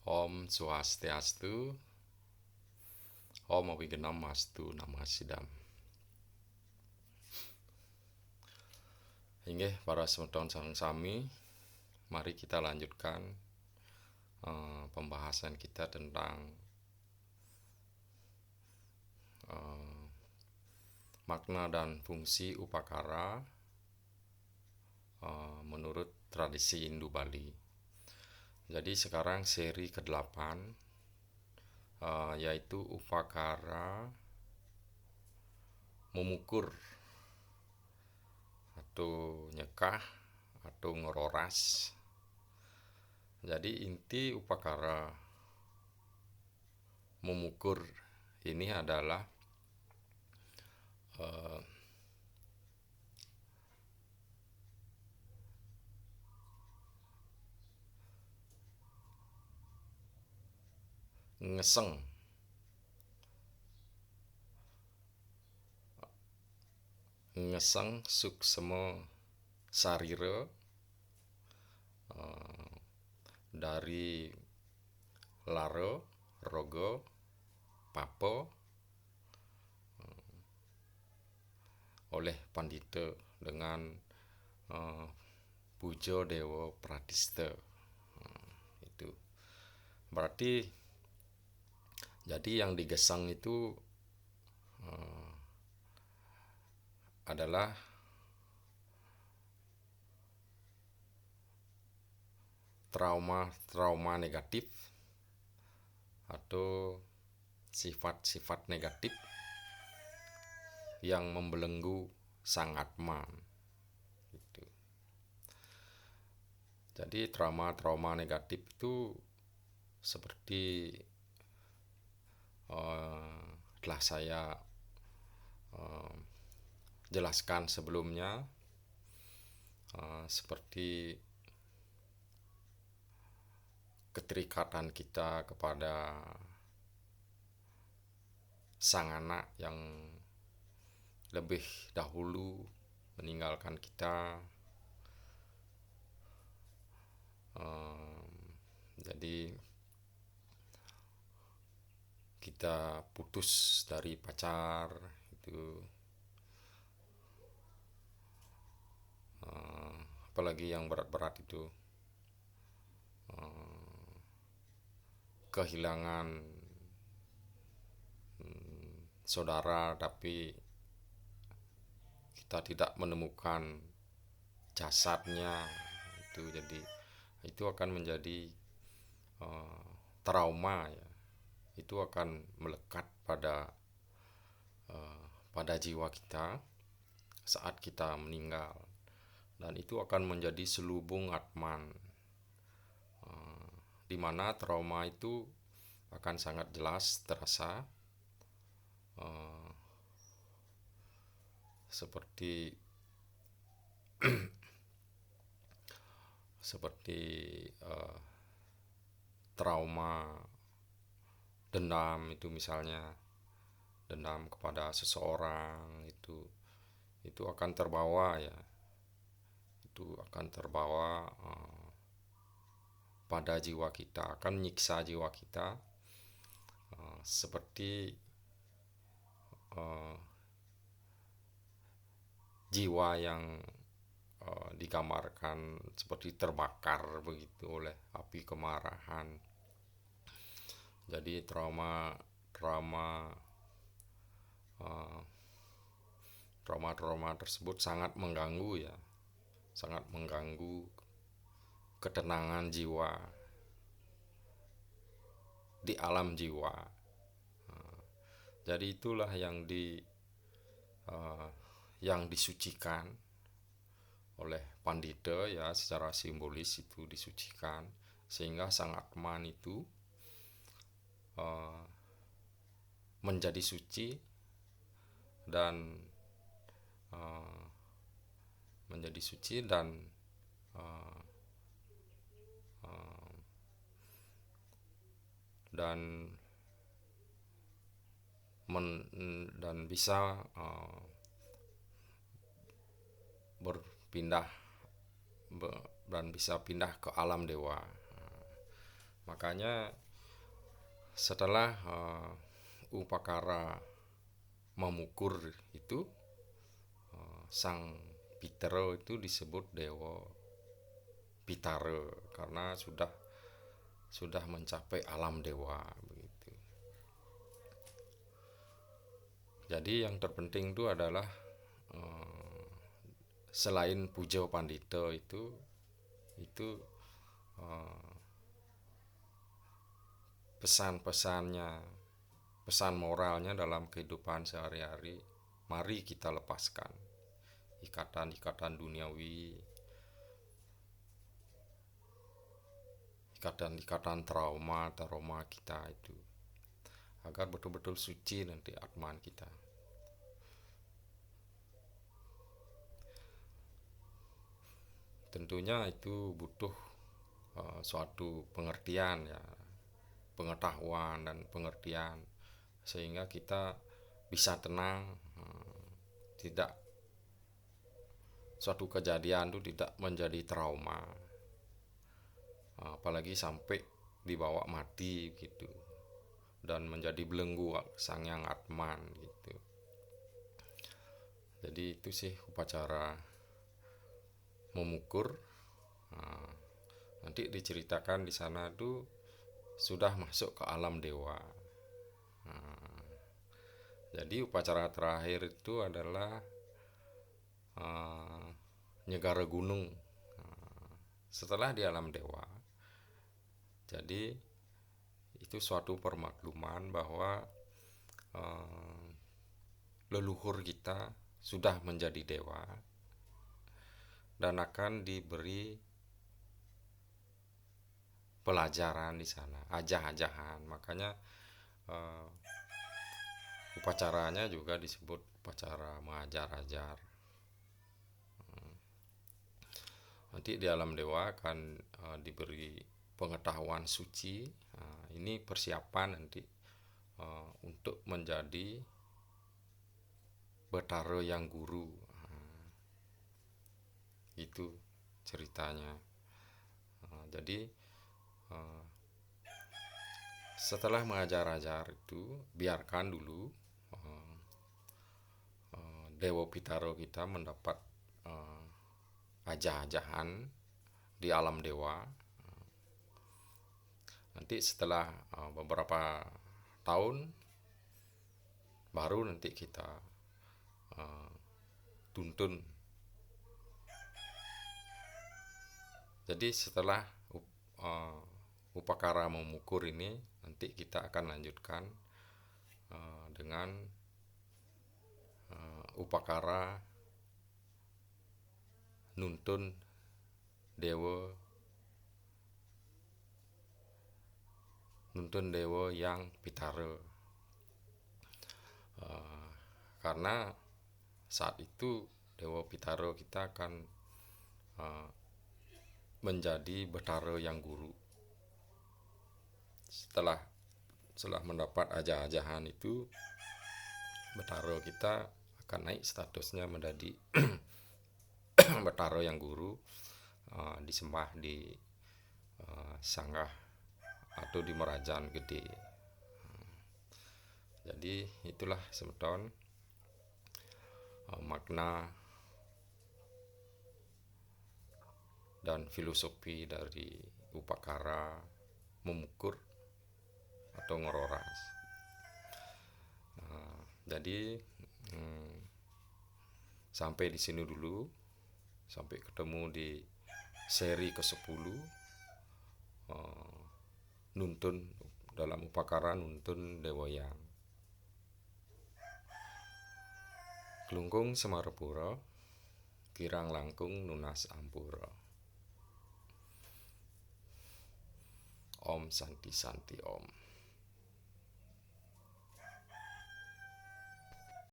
Om Swastiastu, Om Awigenam Mastu Namasidam. Inggih para semeton sareng sami, mari kita lanjutkan pembahasan kita tentang makna dan fungsi upakara menurut tradisi Hindu Bali. Jadi sekarang seri ke-8 yaitu upakara memukur atau nyekah atau ngeroras. Jadi inti upakara memukur ini adalah ngeseng suksema sarira dari lara, raga, papa oleh pandita dengan puja dewa pratista. Itu berarti jadi yang digesang itu adalah trauma negatif atau sifat-sifat negatif yang membelenggu sang atma. Gitu. Jadi trauma negatif itu seperti telah saya jelaskan sebelumnya, seperti keterikatan kita kepada sang anak yang lebih dahulu meninggalkan kita. Jadi kita putus dari pacar itu, apalagi yang berat-berat itu, kehilangan saudara tapi kita tidak menemukan jasadnya itu. Jadi itu akan menjadi trauma ya. Itu akan melekat pada jiwa kita saat kita meninggal, dan itu akan menjadi selubung atman, di mana trauma itu akan sangat jelas terasa, seperti trauma dendam itu, misalnya dendam kepada seseorang itu akan terbawa ya, itu akan terbawa pada jiwa kita, akan menyiksa jiwa kita, seperti jiwa yang digambarkan seperti terbakar begitu oleh api kemarahan. Jadi trauma tersebut sangat mengganggu ya, sangat mengganggu ketenangan jiwa di alam jiwa. Jadi itulah yang disucikan oleh pandita ya, secara simbolis itu disucikan sehingga sang atman itu menjadi suci dan dan bisa berpindah dan bisa pindah ke alam dewa. Makanya setelah upakara memukur itu, sang Pitara itu disebut Dewa Pitara karena sudah mencapai alam dewa begitu. Jadi yang terpenting itu adalah selain puja pandita itu pesan-pesannya, pesan moralnya dalam kehidupan sehari-hari, mari kita lepaskan ikatan-ikatan duniawi, ikatan-ikatan trauma kita itu, agar betul-betul suci nanti atman kita. Tentunya itu butuh suatu pengertian ya, pengetahuan dan pengertian sehingga kita bisa tenang, tidak suatu kejadian itu tidak menjadi trauma, apalagi sampai dibawa mati gitu dan menjadi belenggu sang yang atman gitu. Jadi itu sih upacara memukur. Nanti diceritakan di sana tuh sudah masuk ke alam dewa. Jadi upacara terakhir itu adalah nyegara gunung setelah di alam dewa. Jadi itu suatu permakluman bahwa leluhur kita sudah menjadi dewa dan akan diberi pelajaran di sana, ajah-ajahan. Makanya upacaranya juga disebut upacara mengajar-ajar. Nanti di alam dewa akan diberi pengetahuan suci. Ini persiapan nanti untuk menjadi Betara yang guru. Itu ceritanya. Jadi setelah mengajar-ajar itu biarkan dulu Dewa Pitara kita mendapat ajah-ajahan di alam dewa. Nanti setelah beberapa tahun baru nanti kita tuntun. Jadi setelah upakara memukur ini nanti kita akan lanjutkan dengan upakara nuntun dewa yang Pitara. Karena saat itu Dewa Pitara kita akan menjadi Betara yang guru. Setelah mendapat ajah-ajahan itu, Betara kita akan naik statusnya menjadi Betara yang guru, disembah di sanggah atau di Merajan Gede. Jadi itulah semeton makna dan filosofi dari upakara memukur atau ngororas. Jadi sampai di sini dulu, sampai ketemu di seri ke-10 nuntun dalam upakara nuntun Dewayang. Klungkung Semarapura, kirang langkung nunas ampura. Om Santi Santi Om.